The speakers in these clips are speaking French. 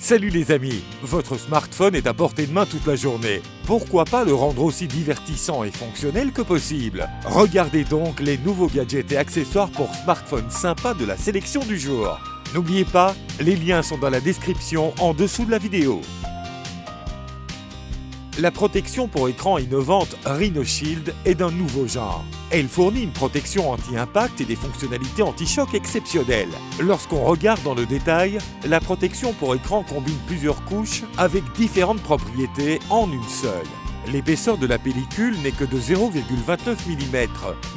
Salut les amis, votre smartphone est à portée de main toute la journée. Pourquoi pas le rendre aussi divertissant et fonctionnel que possible? Regardez donc les nouveaux gadgets et accessoires pour smartphones sympas de la sélection du jour. N'oubliez pas, les liens sont dans la description en dessous de la vidéo. La protection pour écran innovante Rhino Shield est d'un nouveau genre. Elle fournit une protection anti-impact et des fonctionnalités anti-choc exceptionnelles. Lorsqu'on regarde dans le détail, la protection pour écran combine plusieurs couches avec différentes propriétés en une seule. L'épaisseur de la pellicule n'est que de 0,29 mm,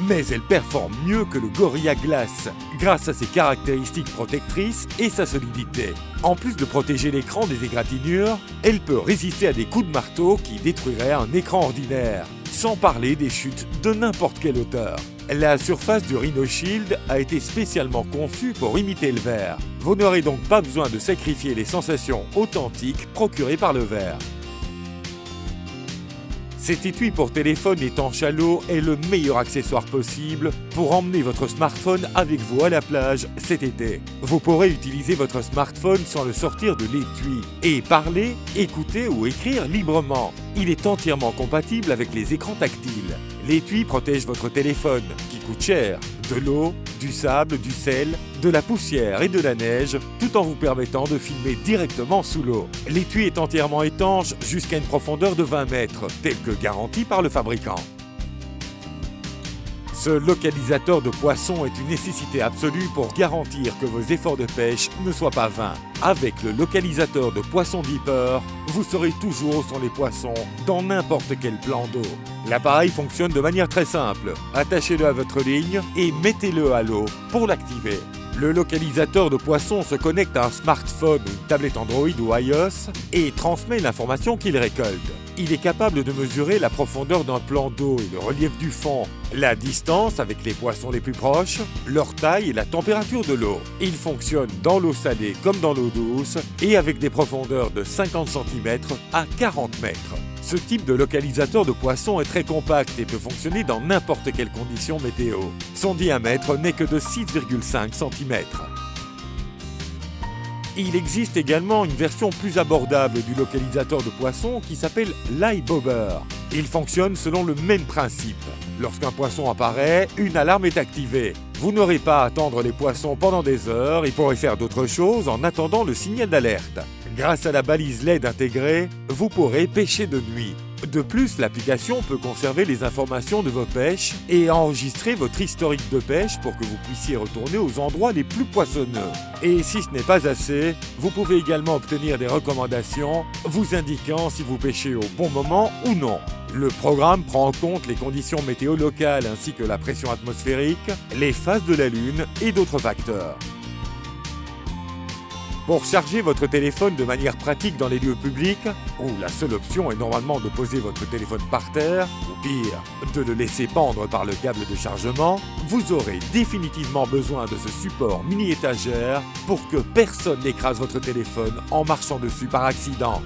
mais elle performe mieux que le Gorilla Glass grâce à ses caractéristiques protectrices et sa solidité. En plus de protéger l'écran des égratignures, elle peut résister à des coups de marteau qui détruiraient un écran ordinaire, sans parler des chutes de n'importe quelle hauteur. La surface du Rhino Shield a été spécialement conçue pour imiter le verre. Vous n'aurez donc pas besoin de sacrifier les sensations authentiques procurées par le verre. Cet étui pour téléphone étanche à l'eau est le meilleur accessoire possible pour emmener votre smartphone avec vous à la plage cet été. Vous pourrez utiliser votre smartphone sans le sortir de l'étui et parler, écouter ou écrire librement. Il est entièrement compatible avec les écrans tactiles. L'étui protège votre téléphone, qui coûte cher, de l'eau, du sable, du sel, de la poussière et de la neige, tout en vous permettant de filmer directement sous l'eau. L'étui est entièrement étanche jusqu'à une profondeur de 20 mètres, tel que garanti par le fabricant. Ce localisateur de poissons est une nécessité absolue pour garantir que vos efforts de pêche ne soient pas vains. Avec le localisateur de poisson Deeper, vous saurez toujours où sont les poissons dans n'importe quel plan d'eau. L'appareil fonctionne de manière très simple. Attachez-le à votre ligne et mettez-le à l'eau pour l'activer. Le localisateur de poisson se connecte à un smartphone ou une tablette Android ou iOS et transmet l'information qu'il récolte. Il est capable de mesurer la profondeur d'un plan d'eau et le relief du fond, la distance avec les poissons les plus proches, leur taille et la température de l'eau. Il fonctionne dans l'eau salée comme dans l'eau douce et avec des profondeurs de 50 cm à 40 mètres. Ce type de localisateur de poisson est très compact et peut fonctionner dans n'importe quelle condition météo. Son diamètre n'est que de 6,5 cm. Il existe également une version plus abordable du localisateur de poisson qui s'appelle l'iBobber. Il fonctionne selon le même principe. Lorsqu'un poisson apparaît, une alarme est activée. Vous n'aurez pas à attendre les poissons pendant des heures et pourrez faire d'autres choses en attendant le signal d'alerte. Grâce à la balise LED intégrée, vous pourrez pêcher de nuit. De plus, l'application peut conserver les informations de vos pêches et enregistrer votre historique de pêche pour que vous puissiez retourner aux endroits les plus poissonneux. Et si ce n'est pas assez, vous pouvez également obtenir des recommandations vous indiquant si vous pêchez au bon moment ou non. Le programme prend en compte les conditions météo locales ainsi que la pression atmosphérique, les phases de la Lune et d'autres facteurs. Pour charger votre téléphone de manière pratique dans les lieux publics, où la seule option est normalement de poser votre téléphone par terre, ou pire, de le laisser pendre par le câble de chargement, vous aurez définitivement besoin de ce support mini-étagère pour que personne n'écrase votre téléphone en marchant dessus par accident.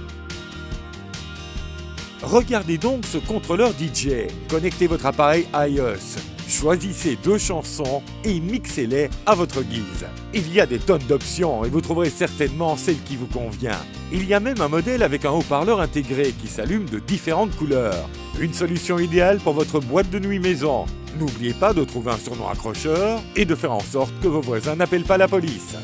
Regardez donc ce contrôleur DJ. Connectez votre appareil iOS. Choisissez 2 chansons et mixez-les à votre guise. Il y a des tonnes d'options et vous trouverez certainement celle qui vous convient. Il y a même un modèle avec un haut-parleur intégré qui s'allume de différentes couleurs. Une solution idéale pour votre boîte de nuit maison. N'oubliez pas de trouver un surnom accrocheur et de faire en sorte que vos voisins n'appellent pas la police.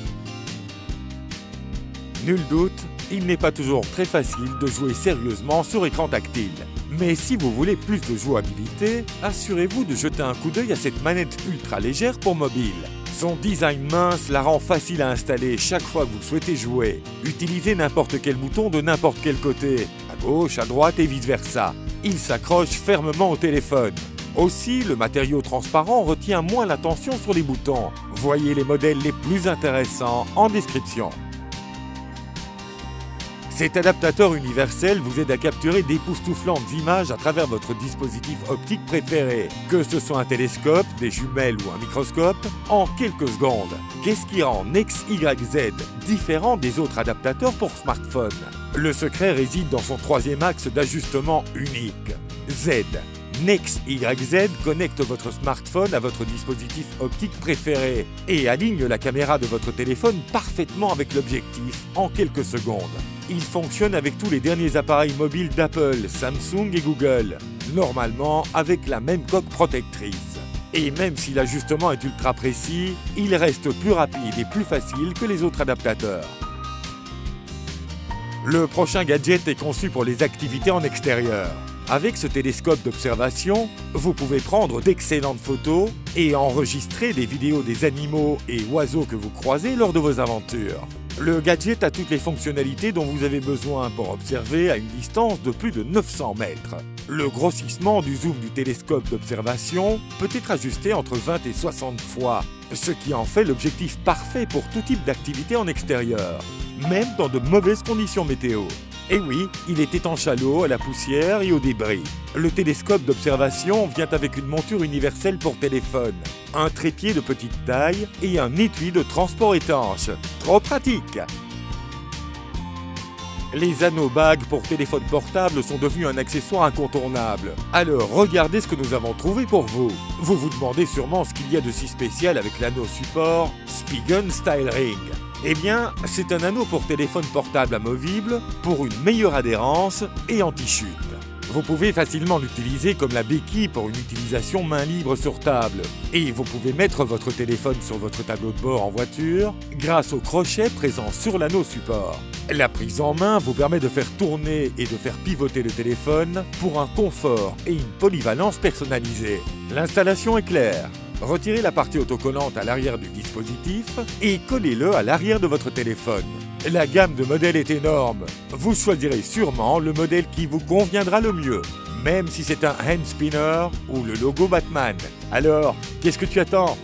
Nul doute, il n'est pas toujours très facile de jouer sérieusement sur écran tactile. Mais si vous voulez plus de jouabilité, assurez-vous de jeter un coup d'œil à cette manette ultra légère pour mobile. Son design mince la rend facile à installer chaque fois que vous souhaitez jouer. Utilisez n'importe quel bouton de n'importe quel côté, à gauche, à droite et vice-versa. Il s'accroche fermement au téléphone. Aussi, le matériau transparent retient moins l'attention sur les boutons. Voyez les modèles les plus intéressants en description. Cet adaptateur universel vous aide à capturer d'époustouflantes images à travers votre dispositif optique préféré, que ce soit un télescope, des jumelles ou un microscope, en quelques secondes. Qu'est-ce qui rend NexYZ différent des autres adaptateurs pour smartphone? Le secret réside dans son troisième axe d'ajustement unique, Z. NexYZ connecte votre smartphone à votre dispositif optique préféré et aligne la caméra de votre téléphone parfaitement avec l'objectif en quelques secondes. Il fonctionne avec tous les derniers appareils mobiles d'Apple, Samsung et Google, normalement avec la même coque protectrice. Et même si l'ajustement est ultra précis, il reste plus rapide et plus facile que les autres adaptateurs. Le prochain gadget est conçu pour les activités en extérieur. Avec ce télescope d'observation, vous pouvez prendre d'excellentes photos et enregistrer des vidéos des animaux et oiseaux que vous croisez lors de vos aventures. Le gadget a toutes les fonctionnalités dont vous avez besoin pour observer à une distance de plus de 900 mètres. Le grossissement du zoom du télescope d'observation peut être ajusté entre 20 et 60 fois, ce qui en fait l'objectif parfait pour tout type d'activité en extérieur, même dans de mauvaises conditions météo. Et oui, il est étanche à l'eau, à la poussière et aux débris. Le télescope d'observation vient avec une monture universelle pour téléphone, un trépied de petite taille et un étui de transport étanche. Trop pratique! Les anneaux bagues pour téléphone portable sont devenus un accessoire incontournable. Alors regardez ce que nous avons trouvé pour vous. Vous vous demandez sûrement ce qu'il y a de si spécial avec l'anneau support Spigen Style Ring. Eh bien, c'est un anneau pour téléphone portable amovible pour une meilleure adhérence et anti-chute. Vous pouvez facilement l'utiliser comme la béquille pour une utilisation main libre sur table. Et vous pouvez mettre votre téléphone sur votre tableau de bord en voiture grâce au crochet présent sur l'anneau support. La prise en main vous permet de faire tourner et de faire pivoter le téléphone pour un confort et une polyvalence personnalisée. L'installation est claire. Retirez la partie autocollante à l'arrière du dispositif et collez-le à l'arrière de votre téléphone. La gamme de modèles est énorme. Vous choisirez sûrement le modèle qui vous conviendra le mieux, même si c'est un hand spinner ou le logo Batman. Alors, qu'est-ce que tu attends ?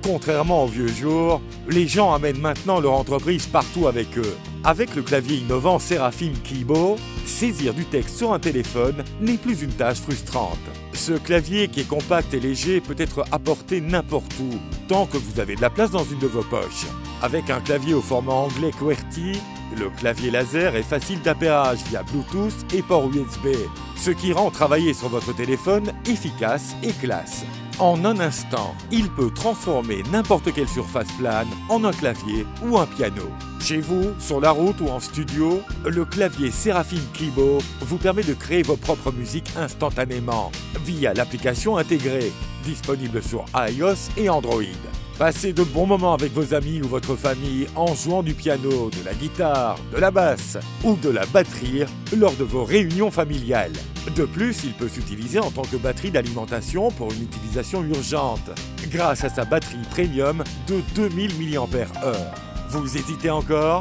Contrairement aux vieux jours, les gens amènent maintenant leur entreprise partout avec eux. Avec le clavier innovant Seraphim Keybo, saisir du texte sur un téléphone n'est plus une tâche frustrante. Ce clavier qui est compact et léger peut être apporté n'importe où, tant que vous avez de la place dans une de vos poches. Avec un clavier au format anglais QWERTY, le clavier laser est facile d'appairage via Bluetooth et port USB, ce qui rend travailler sur votre téléphone efficace et classe. En un instant, il peut transformer n'importe quelle surface plane en un clavier ou un piano. Chez vous, sur la route ou en studio, le clavier Seraphim Keybo vous permet de créer vos propres musiques instantanément via l'application intégrée, disponible sur iOS et Android. Passez de bons moments avec vos amis ou votre famille en jouant du piano, de la guitare, de la basse ou de la batterie lors de vos réunions familiales. De plus, il peut s'utiliser en tant que batterie d'alimentation pour une utilisation urgente, grâce à sa batterie premium de 2000 mAh. Vous hésitez encore ?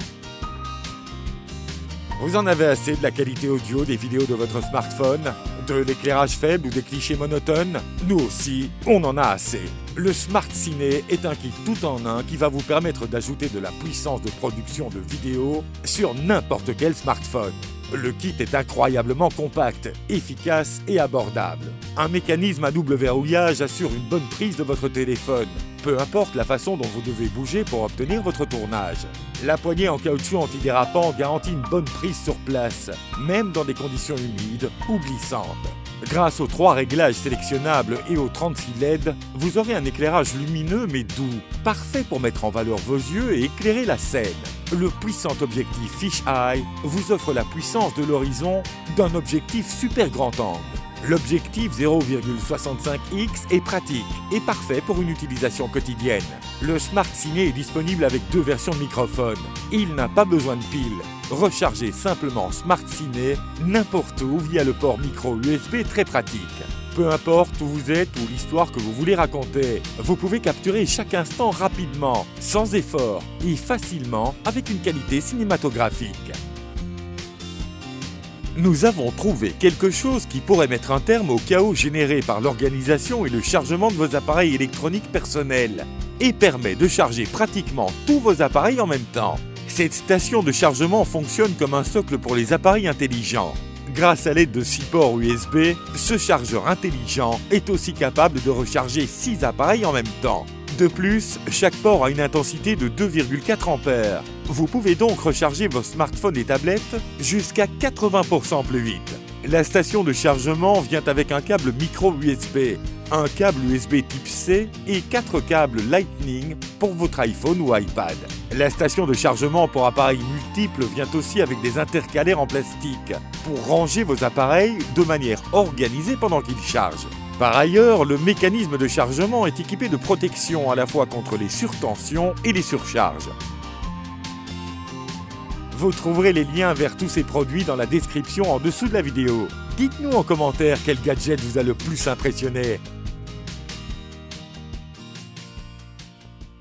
Vous en avez assez de la qualité audio des vidéos de votre smartphone, de l'éclairage faible ou des clichés monotones? Nous aussi, on en a assez. Le Smart Ciné est un kit tout en un qui va vous permettre d'ajouter de la puissance de production de vidéos sur n'importe quel smartphone. Le kit est incroyablement compact, efficace et abordable. Un mécanisme à double verrouillage assure une bonne prise de votre téléphone, peu importe la façon dont vous devez bouger pour obtenir votre tournage. La poignée en caoutchouc antidérapant garantit une bonne prise sur place, même dans des conditions humides ou glissantes. Grâce aux 3 réglages sélectionnables et aux 36 LED, vous aurez un éclairage lumineux mais doux, parfait pour mettre en valeur vos yeux et éclairer la scène. Le puissant objectif Fisheye vous offre la puissance de l'horizon d'un objectif super grand angle. L'objectif 0,65x est pratique et parfait pour une utilisation quotidienne. Le Smart Ciné est disponible avec 2 versions de microphone. Il n'a pas besoin de piles. Rechargez simplement Smart Ciné n'importe où via le port micro USB très pratique. Peu importe où vous êtes ou l'histoire que vous voulez raconter, vous pouvez capturer chaque instant rapidement, sans effort et facilement avec une qualité cinématographique. Nous avons trouvé quelque chose qui pourrait mettre un terme au chaos généré par l'organisation et le chargement de vos appareils électroniques personnels et permet de charger pratiquement tous vos appareils en même temps. Cette station de chargement fonctionne comme un socle pour les appareils intelligents. Grâce à l'aide de 6 ports USB, ce chargeur intelligent est aussi capable de recharger 6 appareils en même temps. De plus, chaque port a une intensité de 2,4 A. Vous pouvez donc recharger vos smartphones et tablettes jusqu'à 80% plus vite. La station de chargement vient avec un câble micro USB, un câble USB type C et 4 câbles Lightning pour votre iPhone ou iPad. La station de chargement pour appareils multiples vient aussi avec des intercalaires en plastique pour ranger vos appareils de manière organisée pendant qu'ils chargent. Par ailleurs, le mécanisme de chargement est équipé de protection à la fois contre les surtensions et les surcharges. Vous trouverez les liens vers tous ces produits dans la description en dessous de la vidéo. Dites-nous en commentaire quel gadget vous a le plus impressionné.